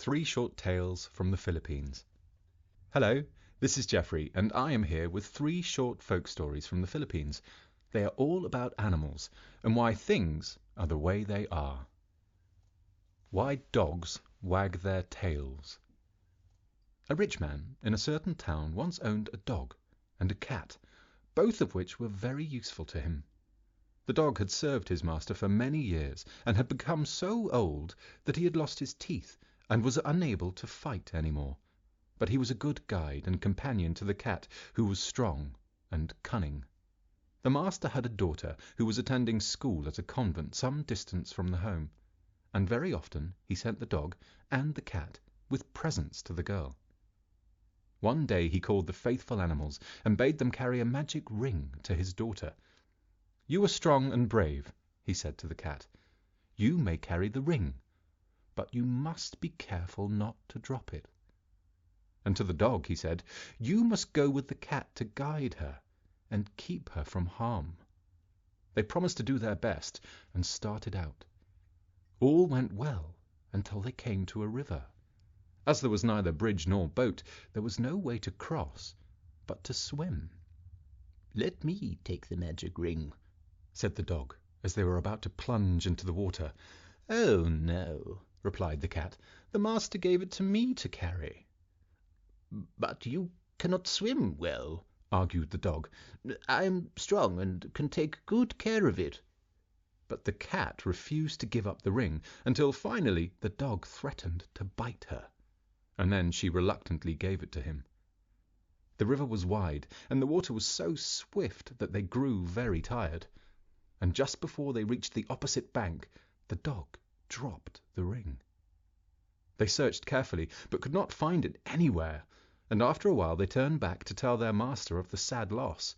Three Short Tales from the Philippines. Hello, this is Jeffrey, and I am here with three short folk stories from the Philippines. They are all about animals, and why things are the way they are. Why dogs wag their tails. A rich man in a certain town once owned a dog and a cat, both of which were very useful to him. The dog had served his master for many years, and had become so old that he had lost his teeth and was unable to fight any more. But he was a good guide and companion to the cat, who was strong and cunning. The master had a daughter who was attending school at a convent some distance from the home, and very often he sent the dog and the cat with presents to the girl. One day he called the faithful animals and bade them carry a magic ring to his daughter. "You are strong and brave," he said to the cat. "You may carry the ring, but you must be careful not to drop it." And to the dog he said, "You must go with the cat to guide her and keep her from harm." They promised to do their best and started out. All went well until they came to a river. As there was neither bridge nor boat, there was no way to cross but to swim. "Let me take the magic ring," said the dog, as they were about to plunge into the water. "Oh, no," replied the cat. "The master gave it to me to carry." "But you cannot swim well," argued the dog. "I am strong and can take good care of it." But the cat refused to give up the ring until finally the dog threatened to bite her, and then she reluctantly gave it to him. The river was wide, and the water was so swift that they grew very tired. And just before they reached the opposite bank, the dog dropped the ring. They searched carefully, but could not find it anywhere, and after a while they turned back to tell their master of the sad loss.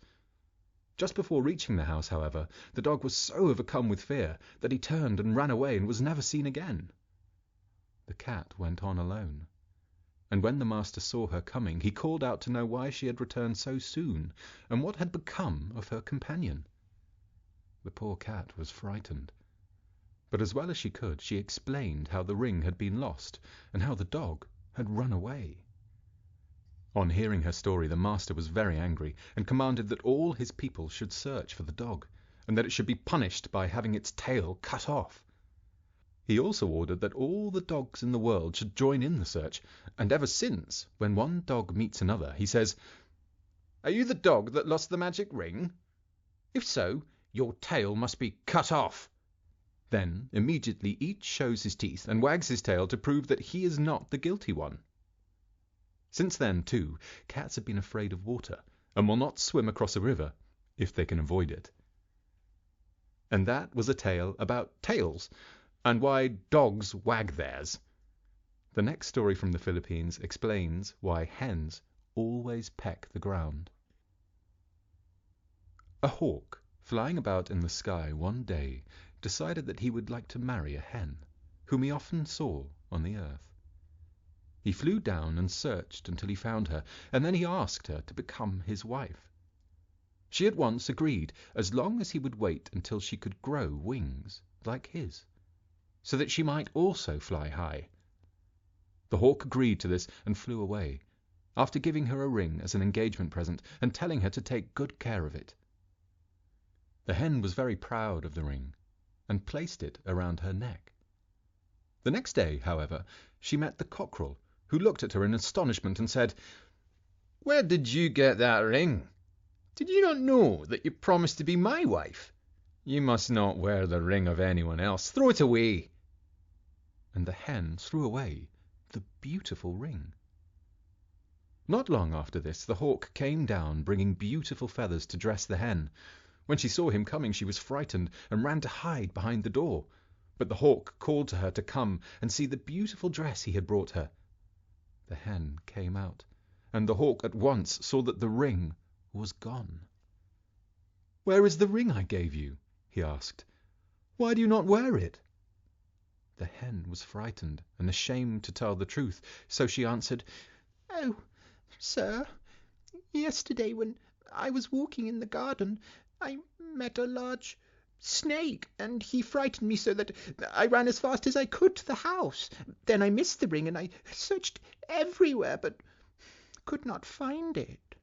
Just before reaching the house, however, the dog was so overcome with fear that he turned and ran away and was never seen again. The cat went on alone, and when the master saw her coming, he called out to know why she had returned so soon and what had become of her companion. The poor cat was frightened, but as well as she could, she explained how the ring had been lost and how the dog had run away. On hearing her story, the master was very angry and commanded that all his people should search for the dog, and that it should be punished by having its tail cut off. He also ordered that all the dogs in the world should join in the search, and ever since, when one dog meets another, he says, "Are you the dog that lost the magic ring? If so, your tail must be cut off." Then immediately each shows his teeth and wags his tail to prove that he is not the guilty one. Since then, too, cats have been afraid of water and will not swim across a river if they can avoid it. And that was a tale about tails and why dogs wag theirs. The next story from the Philippines explains why hens always peck the ground. A hawk, flying about in the sky one day, decided that he would like to marry a hen, whom he often saw on the earth. He flew down and searched until he found her, and then he asked her to become his wife. She at once agreed, as long as he would wait until she could grow wings like his, so that she might also fly high. The hawk agreed to this and flew away, after giving her a ring as an engagement present and telling her to take good care of it. The hen was very proud of the ring and placed it around her neck. The next day, however, she met the cockerel, who looked at her in astonishment and said, "Where did you get that ring? Did you not know that you promised to be my wife? You must not wear the ring of anyone else. Throw it away." And the hen threw away the beautiful ring. Not long after this, the hawk came down, bringing beautiful feathers to dress the hen. When she saw him coming, she was frightened and ran to hide behind the door. But the hawk called to her to come and see the beautiful dress he had brought her. The hen came out, and the hawk at once saw that the ring was gone. "Where is the ring I gave you?" he asked. "Why do you not wear it?" The hen was frightened and ashamed to tell the truth, so she answered, "Oh, sir, yesterday when I was walking in the garden, I met a large snake, and he frightened me so that I ran as fast as I could to the house. Then I missed the ring, and I searched everywhere, but could not find it."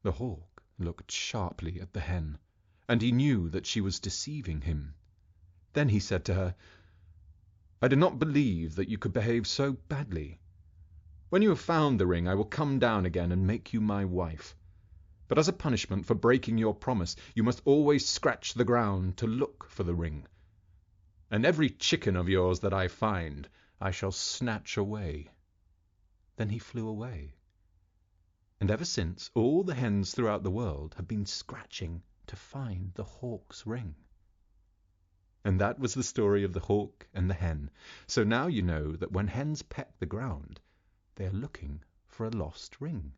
The hawk looked sharply at the hen, and he knew that she was deceiving him. Then he said to her, "I do not believe that you could behave so badly. When you have found the ring, I will come down again and make you my wife. But as a punishment for breaking your promise, you must always scratch the ground to look for the ring. And every chicken of yours that I find, I shall snatch away." Then he flew away. And ever since, all the hens throughout the world have been scratching to find the hawk's ring. And that was the story of the hawk and the hen. So now you know that when hens peck the ground, they are looking for a lost ring.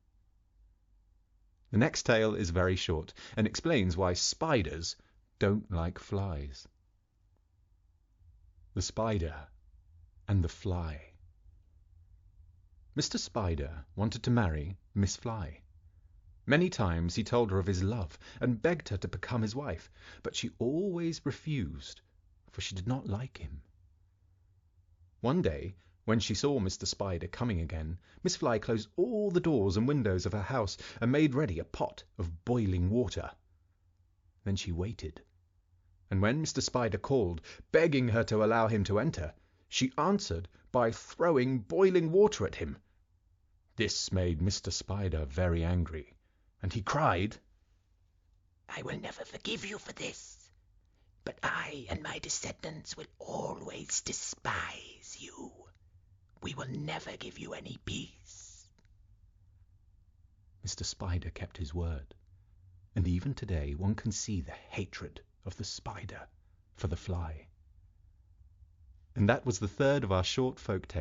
The next tale is very short and explains why spiders don't like flies. The Spider and the Fly. Mr. Spider wanted to marry Miss Fly. Many times he told her of his love and begged her to become his wife, but she always refused, for she did not like him. One day, when she saw Mr. Spider coming again, Miss Fly closed all the doors and windows of her house and made ready a pot of boiling water. Then she waited, and when Mr. Spider called, begging her to allow him to enter, she answered by throwing boiling water at him. This made Mr. Spider very angry, and he cried, "I will never forgive you for this, but I and my descendants will always despise you. We will never give you any peace." Mr. Spider kept his word, and even today one can see the hatred of the spider for the fly. And that was the third of our short folk tales.